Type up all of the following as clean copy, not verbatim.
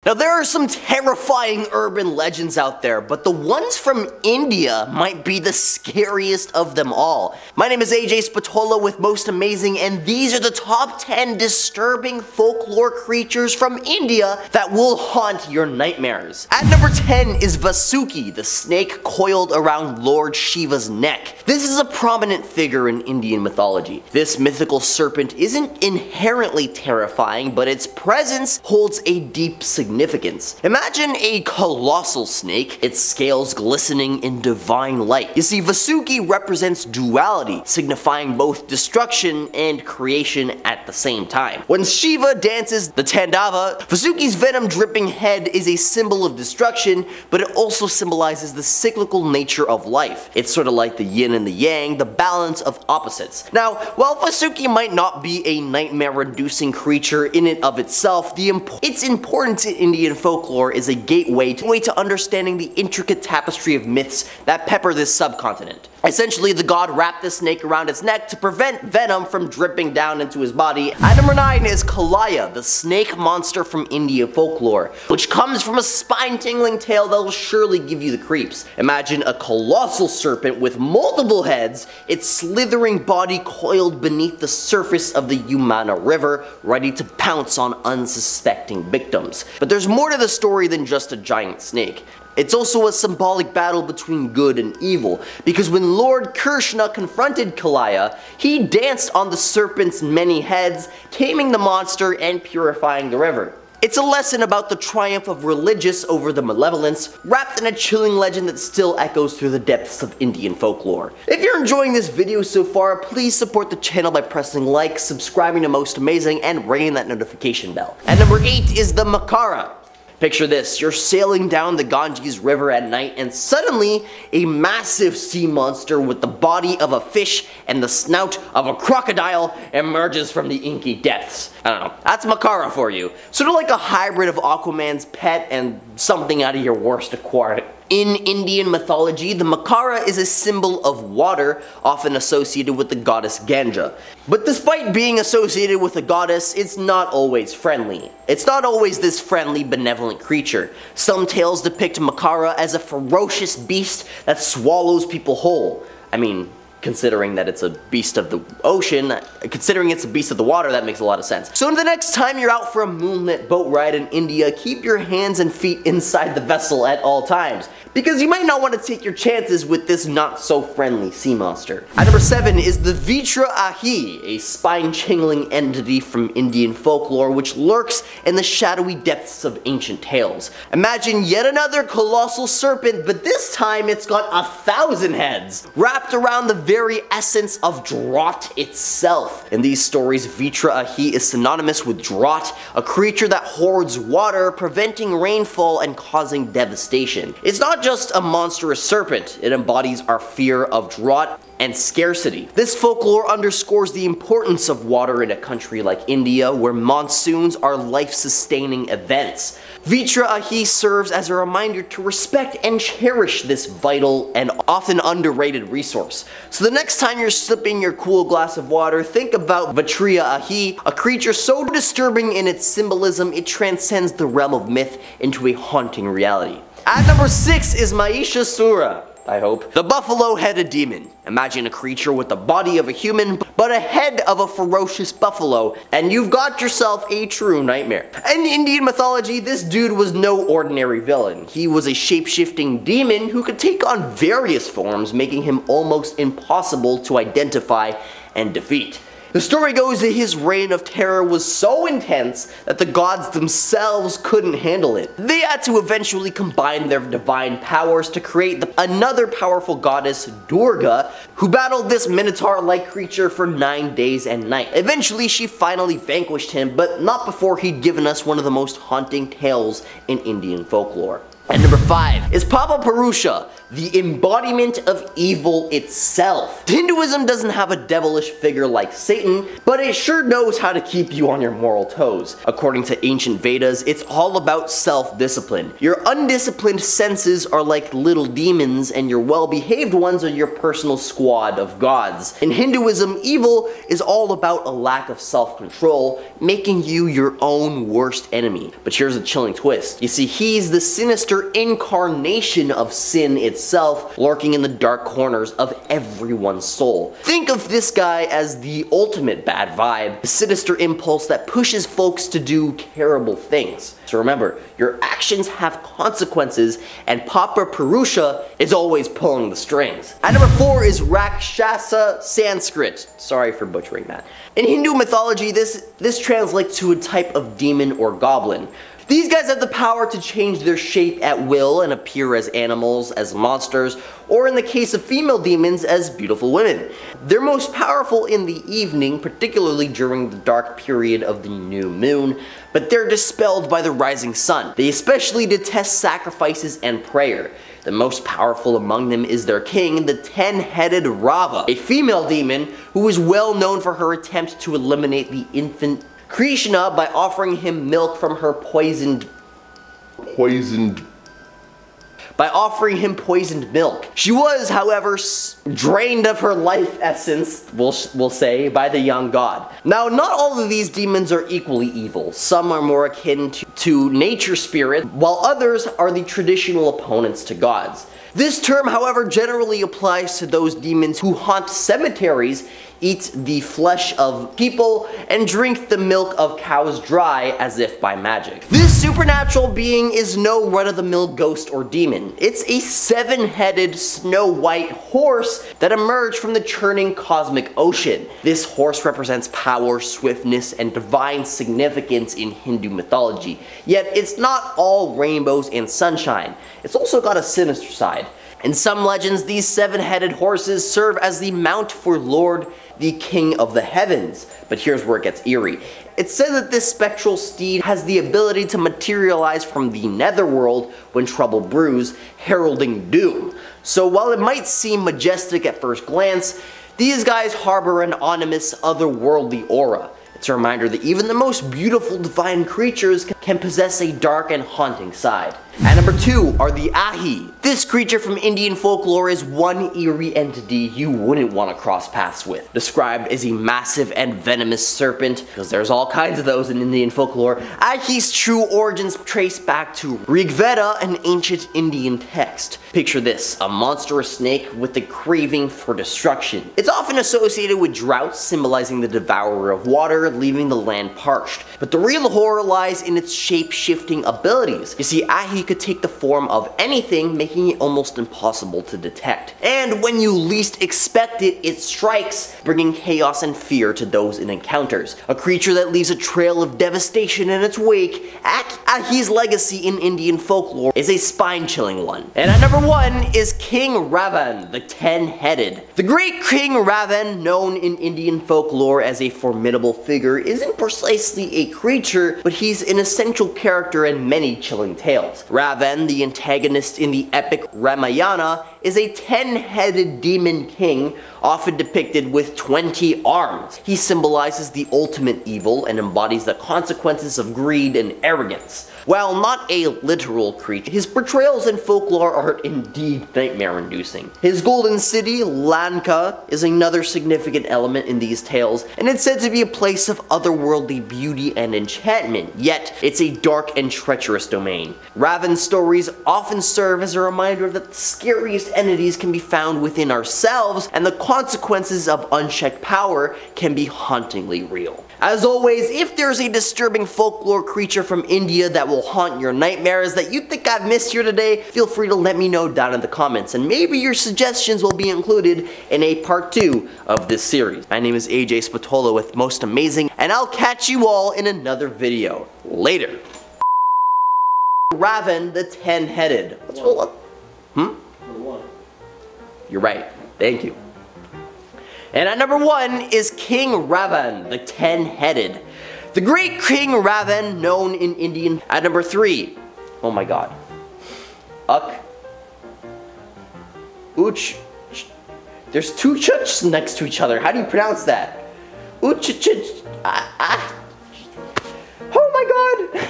Now there are some terrifying urban legends out there, but the ones from India might be the scariest of them all. My name is AJ Spatola with Most Amazing, and these are the top 10 disturbing folklore creatures from India that will haunt your nightmares. At number 10 is Vasuki, the snake coiled around Lord Shiva's neck. This is a prominent figure in Indian mythology. This mythical serpent isn't inherently terrifying, but its presence holds a deep significance. Imagine a colossal snake, its scales glistening in divine light. You see, Vasuki represents duality, signifying both destruction and creation at the same time. When Shiva dances the Tandava, Vasuki's venom-dripping head is a symbol of destruction, but it also symbolizes the cyclical nature of life. It's sort of like the yin and the yang, the balance of opposites. Now, while Vasuki might not be a nightmare-inducing creature in and of itself, its importance in Indian folklore is a gateway to understanding the intricate tapestry of myths that pepper this subcontinent. Essentially, the god wrapped the snake around its neck to prevent venom from dripping down into his body. At number 9 is Kaliya, the snake monster from Indian folklore, which comes from a spine-tingling tale that will surely give you the creeps. Imagine a colossal serpent with multiple heads, its slithering body coiled beneath the surface of the Yamuna River, ready to pounce on unsuspecting victims. But there's more to the story than just a giant snake. It's also a symbolic battle between good and evil, because when Lord Krishna confronted Kaliya, he danced on the serpent's many heads, taming the monster and purifying the river. It's a lesson about the triumph of religious over the malevolence, wrapped in a chilling legend that still echoes through the depths of Indian folklore. If you're enjoying this video so far, please support the channel by pressing like, subscribing to Most Amazing, and ringing that notification bell. At number 8 is the Makara. Picture this, you're sailing down the Ganges River at night and suddenly a massive sea monster with the body of a fish and the snout of a crocodile emerges from the inky depths. I don't know, that's Makara for you. Sort of like a hybrid of Aquaman's pet and something out of your worst aquarium. In Indian mythology, the Makara is a symbol of water, often associated with the goddess Ganga. But despite being associated with a goddess, it's not always friendly. It's not always this friendly, benevolent creature. Some tales depict Makara as a ferocious beast that swallows people whole. I mean, considering that it's a beast of the ocean, considering it's a beast of the water, that makes a lot of sense. So the next time you're out for a moonlit boat ride in India, keep your hands and feet inside the vessel at all times, because you might not want to take your chances with this not so friendly sea monster. At number 7 is the Vritra Ahi, a spine-tingling entity from Indian folklore which lurks in the shadowy depths of ancient tales. Imagine yet another colossal serpent, but this time it's got 1,000 heads, wrapped around the very essence of drought itself. In these stories, Vritra Ahi is synonymous with drought, a creature that hoards water, preventing rainfall and causing devastation. It's not just a monstrous serpent, it embodies our fear of drought and scarcity. This folklore underscores the importance of water in a country like India, where monsoons are life-sustaining events. Vritra Ahi serves as a reminder to respect and cherish this vital and often underrated resource. So the next time you're sipping your cool glass of water, think about Vritra Ahi, a creature so disturbing in its symbolism it transcends the realm of myth into a haunting reality. At number 6 is Mahishasura, I hope. The buffalo-headed demon. Imagine a creature with the body of a human, but a head of a ferocious buffalo, and you've got yourself a true nightmare. In Indian mythology, this dude was no ordinary villain. He was a shape-shifting demon who could take on various forms, making him almost impossible to identify and defeat. The story goes that his reign of terror was so intense that the gods themselves couldn't handle it. They had to eventually combine their divine powers to create another powerful goddess, Durga, who battled this minotaur-like creature for 9 days and nights. Eventually, she finally vanquished him, but not before he'd given us one of the most haunting tales in Indian folklore. And number 5 is Papa Purusha, the embodiment of evil itself. Hinduism doesn't have a devilish figure like Satan, but it sure knows how to keep you on your moral toes. According to ancient Vedas, it's all about self-discipline. Your undisciplined senses are like little demons, and your well-behaved ones are your personal squad of gods. In Hinduism, evil is all about a lack of self-control, making you your own worst enemy. But here's a chilling twist. You see, he's the sinister incarnation of sin itself, lurking in the dark corners of everyone's soul. Think of this guy as the ultimate bad vibe, the sinister impulse that pushes folks to do terrible things. So remember, your actions have consequences, and Papa Purusha is always pulling the strings. At number 4 is Rakshasa Sanskrit. Sorry for butchering that. In Hindu mythology, this translates to a type of demon or goblin. These guys have the power to change their shape at will and appear as animals, as monsters, or in the case of female demons, as beautiful women. They're most powerful in the evening, particularly during the dark period of the new moon, but they're dispelled by the rising sun. They especially detest sacrifices and prayer. The most powerful among them is their king, the 10-headed Rava, a female demon who is well known for her attempt to eliminate the infant Krishna by offering him milk from her poisoned milk. She was, however, drained of her life essence, we'll say, by the young god. Now, not all of these demons are equally evil. Some are more akin to nature spirit, while others are the traditional opponents to gods. This term, however, generally applies to those demons who haunt cemeteries, eat the flesh of people, and drink the milk of cows dry as if by magic. This supernatural being is no run-of-the-mill ghost or demon. It's a 7-headed snow-white horse that emerged from the churning cosmic ocean. This horse represents power, swiftness, and divine significance in Hindu mythology. Yet it's not all rainbows and sunshine. It's also got a sinister side. In some legends, these 7-headed horses serve as the mount for Lord, the King of the Heavens. But here's where it gets eerie. It says that this spectral steed has the ability to materialize from the netherworld when trouble brews, heralding doom. So while it might seem majestic at first glance, these guys harbor an ominous, otherworldly aura. It's a reminder that even the most beautiful divine creatures can possess a dark and haunting side. At number 2 are the Ahi. This creature from Indian folklore is one eerie entity you wouldn't want to cross paths with. Described as a massive and venomous serpent, because there's all kinds of those in Indian folklore, Ahi's true origins trace back to Rig Veda, an ancient Indian text. Picture this, a monstrous snake with a craving for destruction. It's often associated with droughts, symbolizing the devourer of water, leaving the land parched. But the real horror lies in its shape-shifting abilities. You see, Ahi could take the form of anything, making it almost impossible to detect. And when you least expect it, it strikes, bringing chaos and fear to those it encounters. A creature that leaves a trail of devastation in its wake, Ahi's legacy in Indian folklore is a spine-chilling one. And at number 1 is King Ravan, the 10-headed. The great King Ravan, known in Indian folklore as a formidable figure, isn't precisely a creature, but he's an essential character in many chilling tales. Ravan, the antagonist in the epic Ramayana, is a 10-headed demon king, often depicted with 20 arms. He symbolizes the ultimate evil and embodies the consequences of greed and arrogance. While not a literal creature, his portrayals in folklore are indeed nightmare-inducing. His golden city, Lanka, is another significant element in these tales, and it's said to be a place of otherworldly beauty and enchantment, yet it's a dark and treacherous domain. Ravan's stories often serve as a reminder that the scariest entities can be found within ourselves, and the consequences of unchecked power can be hauntingly real. As always, if there's a disturbing folklore creature from India that will haunt your nightmares that you think I've missed here today, feel free to let me know down in the comments, and maybe your suggestions will be included in a part 2 of this series. My name is AJ Spatola with Most Amazing, and I'll catch you all in another video. Later. Ravan the 10-headed. You're right. Thank you. And at number 1 is King Ravan, the 10-headed. The great King Ravan, known in Indian. At number 3, oh my god. Uck. Uch. There's two chuchs next to each other. How do you pronounce that? Uchchihishravas. Oh my god!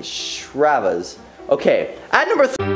Shravas. Okay, at number 3.